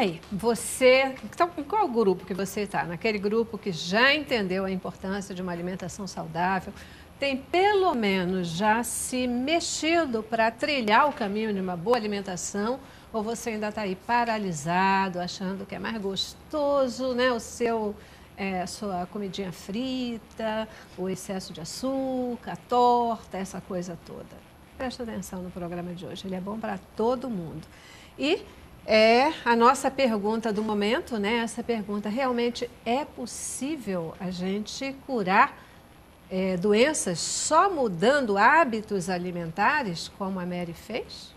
aí, você, então, em qual grupo que você está? Naquele grupo que já entendeu a importância de uma alimentação saudável, tem pelo menos já se mexido para trilhar o caminho de uma boa alimentação, ou você ainda está aí paralisado, achando que é mais gostoso, né, sua comidinha frita, o excesso de açúcar, a torta, essa coisa toda? Presta atenção no programa de hoje, ele é bom para todo mundo. E a nossa pergunta do momento, né? Essa pergunta: realmente é possível a gente curar doenças só mudando hábitos alimentares, como a Mary fez?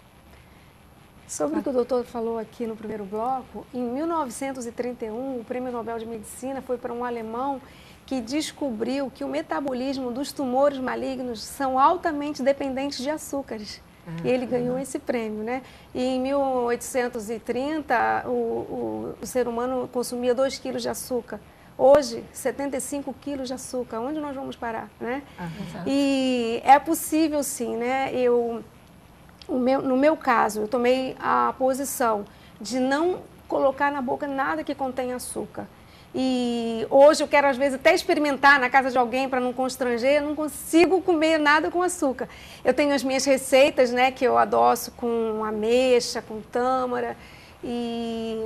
Sobre o que o doutor falou aqui no primeiro bloco, em 1931, o Prêmio Nobel de Medicina foi para um alemão que descobriu que o metabolismo dos tumores malignos são altamente dependentes de açúcares. E ele ganhou esse prêmio, né? E em 1830, o ser humano consumia 2 quilos de açúcar. Hoje, 75 quilos de açúcar. Onde nós vamos parar, né? E é possível, sim, né? No meu caso, eu tomei a posição de não colocar na boca nada que contém açúcar. E hoje eu quero, às vezes, até experimentar na casa de alguém para não constranger, eu não consigo comer nada com açúcar. Eu tenho as minhas receitas, né, que eu adoço com ameixa, com tâmara, e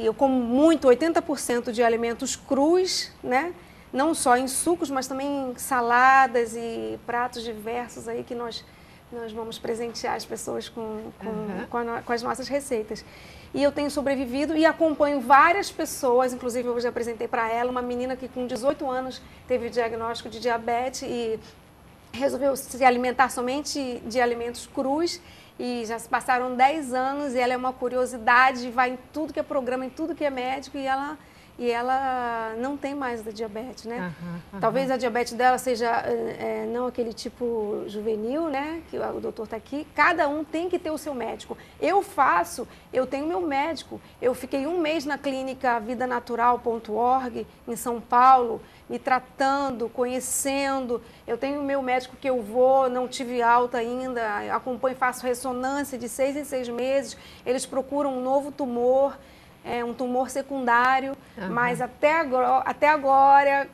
eu como muito, 80% de alimentos crus, né, não só em sucos, mas também em saladas e pratos diversos aí que nós vamos presentear as pessoas com as nossas receitas. E eu tenho sobrevivido e acompanho várias pessoas, inclusive eu hoje apresentei para ela uma menina que com 18 anos teve o diagnóstico de diabetes e resolveu se alimentar somente de alimentos crus, e já se passaram 10 anos e ela é uma curiosidade, vai em tudo que é programa, em tudo que é médico, e ela não tem mais da diabetes, né? Talvez a diabetes dela seja não aquele tipo juvenil, né? Que o doutor está aqui. Cada um tem que ter o seu médico. Eu tenho meu médico. Eu fiquei 1 mês na clínica vidanatural.org, em São Paulo, me tratando, conhecendo. Eu tenho o meu médico que eu vou, não tive alta ainda, acompanho, faço ressonância de 6 em 6 meses. Eles procuram um novo tumor. Um tumor secundário, mas até agora,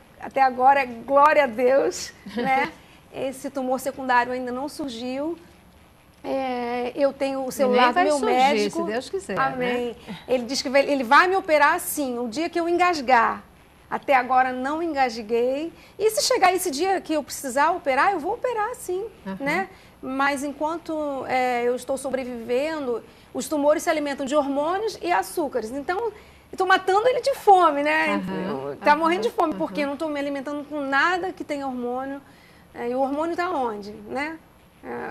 glória a Deus, né? Esse tumor secundário ainda não surgiu. Eu tenho o celular do meu médico. Se Deus quiser. Amém. Né? Ele diz que ele vai me operar sim, o dia que eu engasgar. Até agora não engasguei. E se chegar esse dia que eu precisar operar, eu vou operar sim, né? Mas enquanto eu estou sobrevivendo, os tumores se alimentam de hormônios e açúcares. Então, estou matando ele de fome, né? Está morrendo de fome, porque eu não estou me alimentando com nada que tenha hormônio. E o hormônio está onde, né?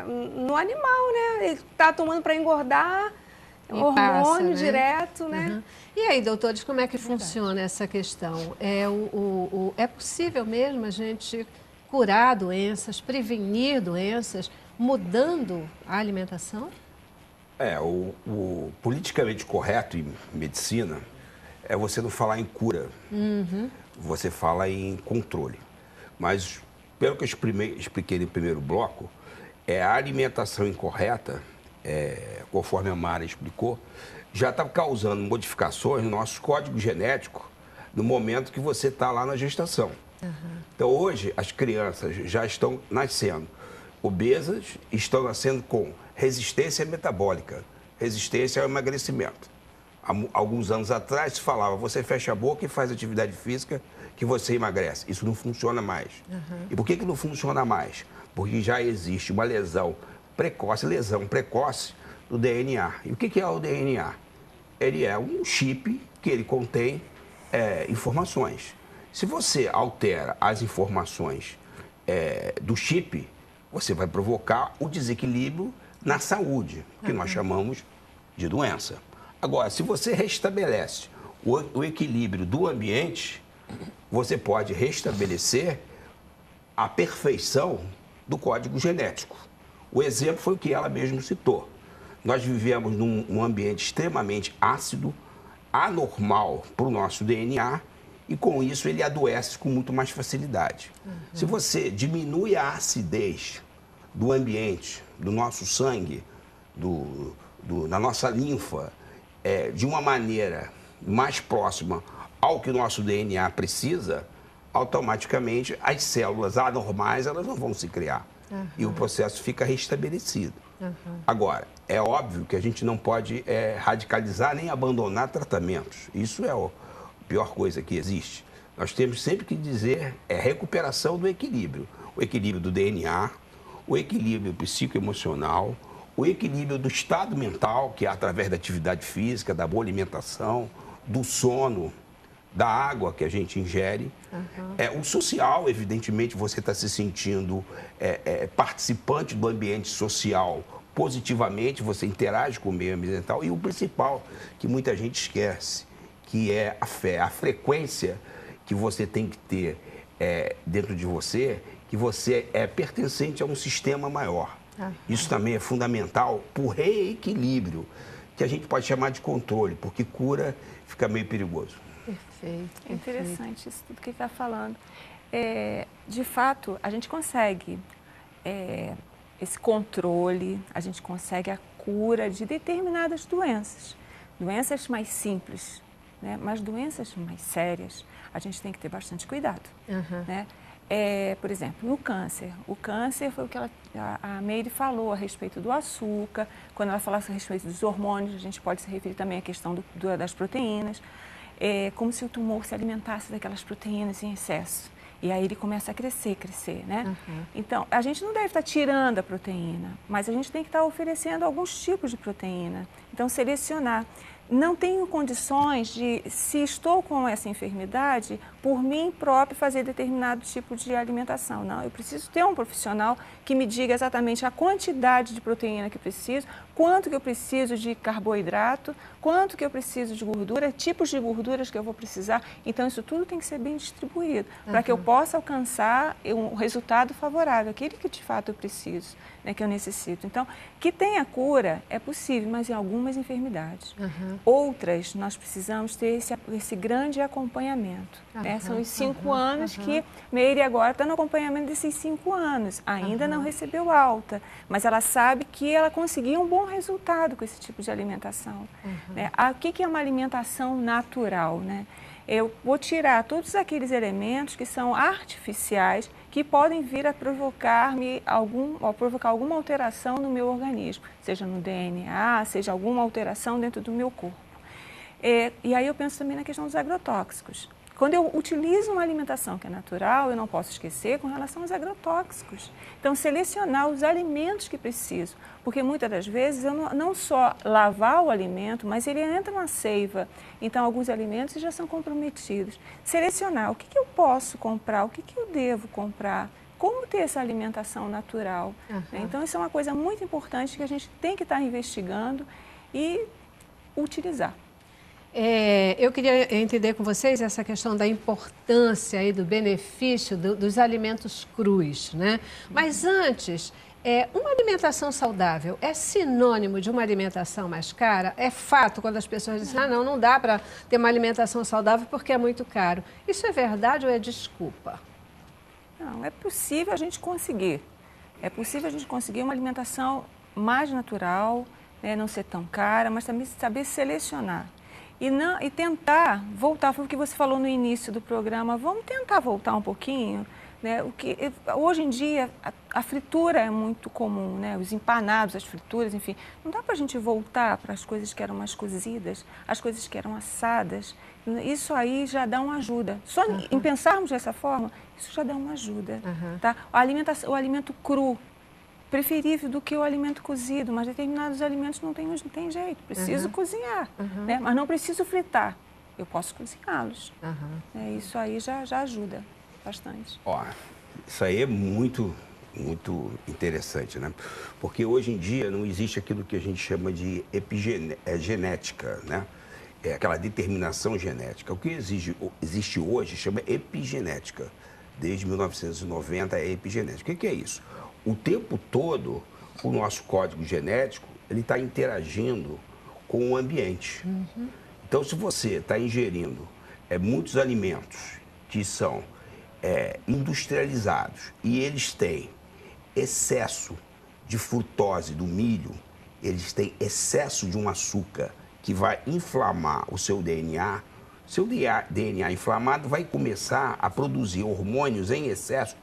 No animal, né? Ele está tomando para engordar, hormônio passa, né? Direto, né? E aí, doutores, como é que funciona essa questão? É possível mesmo a gente curar doenças, prevenir doenças, mudando a alimentação? O politicamente correto em medicina é você não falar em cura, você fala em controle. Mas, pelo que eu expliquei no primeiro bloco, a alimentação incorreta, conforme a Mara explicou, já está causando modificações no nosso código genético no momento que você está lá na gestação. Então, hoje, as crianças já estão nascendo obesas, estão nascendo com resistência metabólica, resistência ao emagrecimento. Há alguns anos atrás se falava, você fecha a boca e faz atividade física que você emagrece. Isso não funciona mais. E por que não funciona mais? Porque já existe uma lesão precoce do DNA. E o que é o DNA? Ele é um chip que ele contém informações. Se você altera as informações do chip, você vai provocar o desequilíbrio na saúde, que nós chamamos de doença. Agora, se você restabelece o equilíbrio do ambiente, você pode restabelecer a perfeição do código genético. O exemplo foi o que ela mesma citou. Nós vivemos num ambiente extremamente ácido, anormal para o nosso DNA, e com isso ele adoece com muito mais facilidade. Se você diminui a acidez do ambiente, do nosso sangue, da nossa linfa, de uma maneira mais próxima ao que o nosso DNA precisa, automaticamente as células anormais elas não vão se criar. E o processo fica restabelecido. Agora, é óbvio que a gente não pode radicalizar nem abandonar tratamentos. Isso é a pior coisa que existe. Nós temos sempre que dizer recuperação do equilíbrio. O equilíbrio do DNA, o equilíbrio psicoemocional, o equilíbrio do estado mental, que é através da atividade física, da boa alimentação, do sono, da água que a gente ingere. O social, evidentemente, você está se sentindo participante do ambiente social positivamente, você interage com o meio ambiental. E o principal, que muita gente esquece, que é a fé, a frequência que você tem que ter dentro de você, que você é pertencente a um sistema maior. Isso também é fundamental para o reequilíbrio, que a gente pode chamar de controle, porque cura fica meio perigoso. Perfeito. É interessante isso tudo que ele está falando. De fato, a gente consegue esse controle, a gente consegue a cura de determinadas doenças. Doenças mais simples, né? Mas doenças mais sérias, a gente tem que ter bastante cuidado. Né? Por exemplo, no câncer. O câncer foi o que a Meire falou a respeito do açúcar. Quando ela falasse a respeito dos hormônios, a gente pode se referir também à questão das proteínas. Como se o tumor se alimentasse daquelas proteínas em excesso. E aí ele começa a crescer, né? Então, a gente não deve estar tirando a proteína, mas a gente tem que estar oferecendo alguns tipos de proteína. Então, selecionar. Não tenho condições de, se estou com essa enfermidade, por mim próprio fazer determinado tipo de alimentação. Não, eu preciso ter um profissional que me diga exatamente a quantidade de proteína que preciso, quanto que eu preciso de carboidrato, quanto que eu preciso de gordura, tipos de gorduras que eu vou precisar. Então, isso tudo tem que ser bem distribuído, para que eu possa alcançar um resultado favorável, aquele que de fato eu preciso, né, que eu necessito. Então, que tenha cura é possível, mas em algumas enfermidades. Outras, nós precisamos ter esse grande acompanhamento. Né? São os 5 anos que Meire agora está no acompanhamento desses 5 anos. Ainda não recebeu alta, mas ela sabe que ela conseguiu um bom resultado com esse tipo de alimentação. Né? O que é uma alimentação natural? Né? Eu vou tirar todos aqueles elementos que são artificiais, que podem vir a provocar-me provocar alguma alteração no meu organismo, seja no DNA, seja alguma alteração dentro do meu corpo. E aí eu penso também na questão dos agrotóxicos. Quando eu utilizo uma alimentação que é natural, eu não posso esquecer com relação aos agrotóxicos. Então, selecionar os alimentos que preciso, porque muitas das vezes eu não só lavar o alimento, mas ele entra na seiva. Então, alguns alimentos já são comprometidos. Selecionar o que eu posso comprar, o que eu devo comprar, como ter essa alimentação natural. Então, isso é uma coisa muito importante que a gente tem que estar investigando e utilizar. Eu queria entender com vocês essa questão da importância e do benefício dos alimentos crus, né? Mas antes, uma alimentação saudável é sinônimo de uma alimentação mais cara? É fato quando as pessoas dizem, não dá para ter uma alimentação saudável porque é muito caro. Isso é verdade ou é desculpa? Não, é possível a gente conseguir. É possível a gente conseguir uma alimentação mais natural, né? Não ser tão cara, mas também saber selecionar. E tentar voltar, foi o que você falou no início do programa, vamos tentar voltar um pouquinho, né? Hoje em dia a fritura é muito comum, né? Os empanados, as frituras, enfim, não dá para a gente voltar para as coisas que eram mais cozidas, as coisas que eram assadas, isso aí já dá uma ajuda, só em pensarmos dessa forma, isso já dá uma ajuda, tá? O alimento cru, preferível do que o alimento cozido, mas determinados alimentos não tem jeito, preciso cozinhar, né? Mas não preciso fritar, eu posso cozinhá-los. Isso aí já ajuda bastante. Isso aí é muito interessante, né? Porque hoje em dia não existe aquilo que a gente chama de genética, né? Aquela determinação genética. O que existe hoje chama epigenética. Desde 1990 é epigenética. O que é isso? O tempo todo, o nosso código genético, ele está interagindo com o ambiente. Então, se você está ingerindo muitos alimentos que são industrializados e eles têm excesso de frutose do milho, eles têm excesso de um açúcar que vai inflamar o seu DNA, seu DNA inflamado vai começar a produzir hormônios em excesso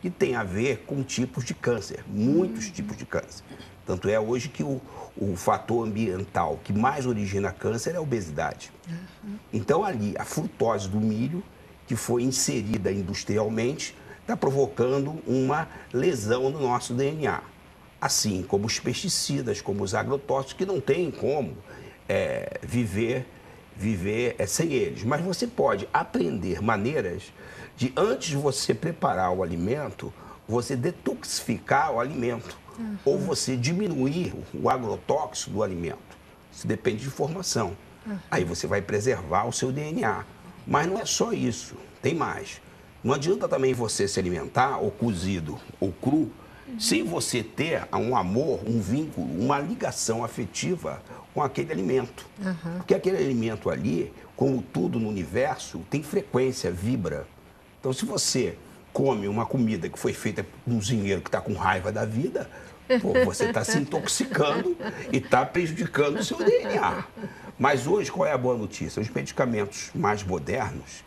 que tem a ver com tipos de câncer, muitos tipos de câncer. Tanto é hoje que o fator ambiental que mais origina câncer é a obesidade. Então ali, a frutose do milho, que foi inserida industrialmente, está provocando uma lesão no nosso DNA. Assim como os pesticidas, como os agrotóxicos, que não tem como viver sem eles. Mas você pode aprender maneiras de, antes de você preparar o alimento, você detoxificar o alimento. Ou você diminuir o agrotóxico do alimento. Isso depende de formação. Aí você vai preservar o seu DNA. Mas não é só isso, tem mais. Não adianta também você se alimentar, ou cozido, ou cru, sem você ter um amor, um vínculo, uma ligação afetiva com aquele alimento. Porque aquele alimento ali, como tudo no universo, tem frequência, vibra. Então, se você come uma comida que foi feita por um cozinheiro que está com raiva da vida, pô, você está se intoxicando e está prejudicando o seu DNA. Mas hoje, qual é a boa notícia? Os medicamentos mais modernos,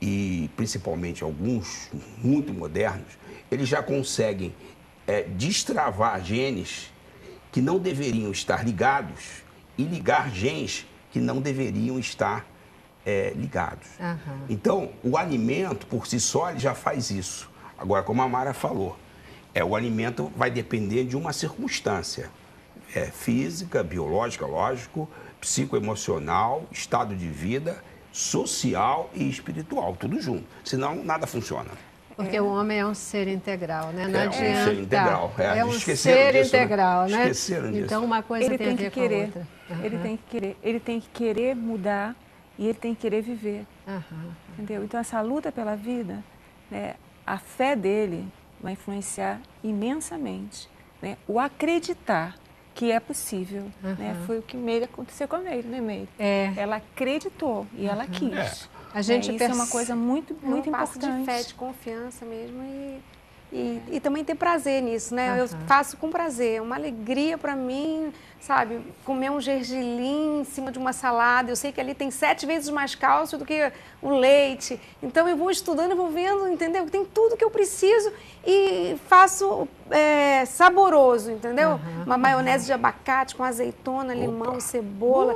e principalmente alguns muito modernos, eles já conseguem destravar genes que não deveriam estar ligados e ligar genes que não deveriam estar ligados. Então, o alimento, por si só, ele já faz isso. Agora, como a Mara falou, o alimento vai depender de uma circunstância física, biológica, lógico, psicoemocional, estado de vida, social e espiritual, tudo junto. Senão, nada funciona. Porque o homem é um ser integral, né? Não adianta. É um ser integral. É um ser disso, integral, né? Esqueceram disso. Então, uma coisa Ele tem a ver com a outra. Ele tem que querer. Ele tem que querer mudar e ele tem que querer viver. Entendeu? Então, essa luta pela vida, né, a fé dele vai influenciar imensamente, né? O acreditar que é possível, né? Foi o que aconteceu com a Meire, né, Meire? Ela acreditou e ela quis. A gente isso é uma coisa muito um passo importante. de fé, de confiança mesmo e também ter prazer nisso, né? Eu faço com prazer, é uma alegria para mim, sabe? Comer um gergelim em cima de uma salada, eu sei que ali tem 7 vezes mais cálcio do que o leite, então eu vou estudando, eu vou vendo, entendeu? Tem tudo que eu preciso e faço saboroso, entendeu? Uma maionese de abacate com azeitona, limão, cebola.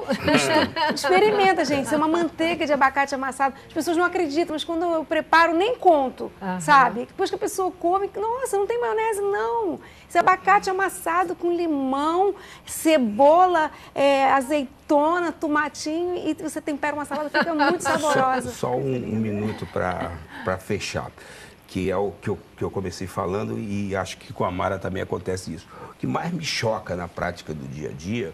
Experimenta, gente, isso é uma manteiga de abacate amassado. As pessoas não acreditam, mas quando eu preparo, nem conto, sabe? Depois que a pessoa come, nossa, não tem maionese, não. Esse abacate amassado com limão, cebola, azeitona, tomatinho e você tempera uma salada, fica muito saborosa. Só um minuto para fechar, que é o que eu comecei falando e acho que com a Mara também acontece isso. O que mais me choca na prática do dia a dia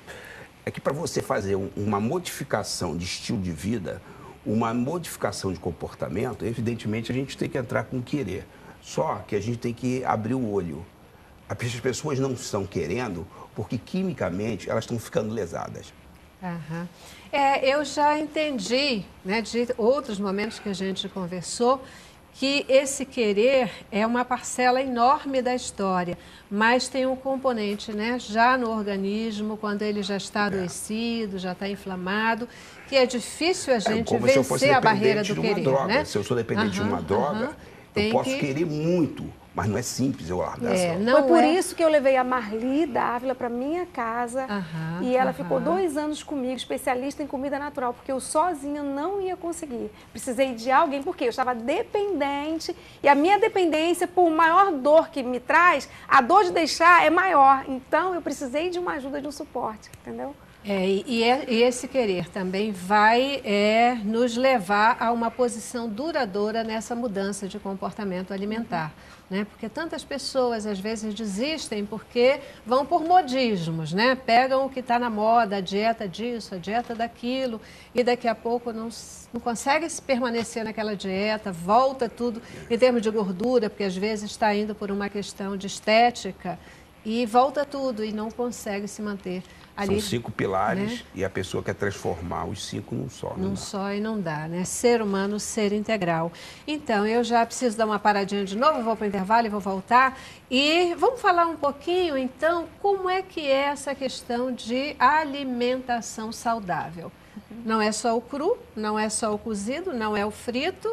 é que para você fazer uma modificação de estilo de vida, uma modificação de comportamento, evidentemente a gente tem que entrar com querer. Só que a gente tem que abrir o olho. As pessoas não estão querendo porque quimicamente elas estão ficando lesadas. Eu já entendi, né, de outros momentos que a gente conversou, que esse querer é uma parcela enorme da história, mas tem um componente, né, já no organismo, quando ele já está adoecido, já está inflamado, que é difícil a gente vencer a barreira do querer. Droga. Né? Se eu sou dependente de uma droga, eu posso querer muito, mas não é simples eu largar essa. Foi por isso que eu levei a Marli Dávila para minha casa e ela ficou 2 anos comigo, especialista em comida natural, porque eu sozinha não ia conseguir. Precisei de alguém, porque eu estava dependente e a minha dependência, por maior dor que me traz, a dor de deixar é maior. Então, eu precisei de uma ajuda, de um suporte, entendeu? E esse querer também vai nos levar a uma posição duradoura nessa mudança de comportamento alimentar. Né? Porque tantas pessoas, às vezes, desistem porque vão por modismos, né? Pegam o que está na moda, a dieta disso, a dieta daquilo, e daqui a pouco não consegue se permanecer naquela dieta, volta tudo em termos de gordura, porque às vezes está indo por uma questão de estética, e volta tudo e não consegue se manter ali. São 5 pilares, né? E a pessoa quer transformar os 5 num só. Num só e não dá, né? Ser humano, ser integral. Então, eu já preciso dar uma paradinha de novo, vou para o intervalo e vou voltar. E vamos falar um pouquinho, então, como é que é essa questão de alimentação saudável. Não é só o cru, não é só o cozido, não é o frito.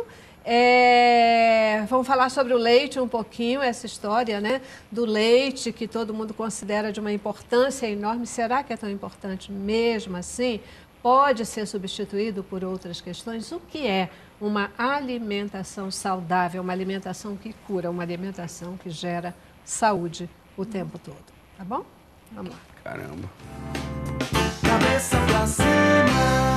Vamos falar sobre o leite um pouquinho, essa história, né, do leite que todo mundo considera de uma importância enorme. Será que é tão importante mesmo assim? Pode ser substituído por outras questões? O que é uma alimentação saudável, uma alimentação que cura, uma alimentação que gera saúde o tempo todo? Tá bom? Vamos lá. Caramba. Cabeça pra cima.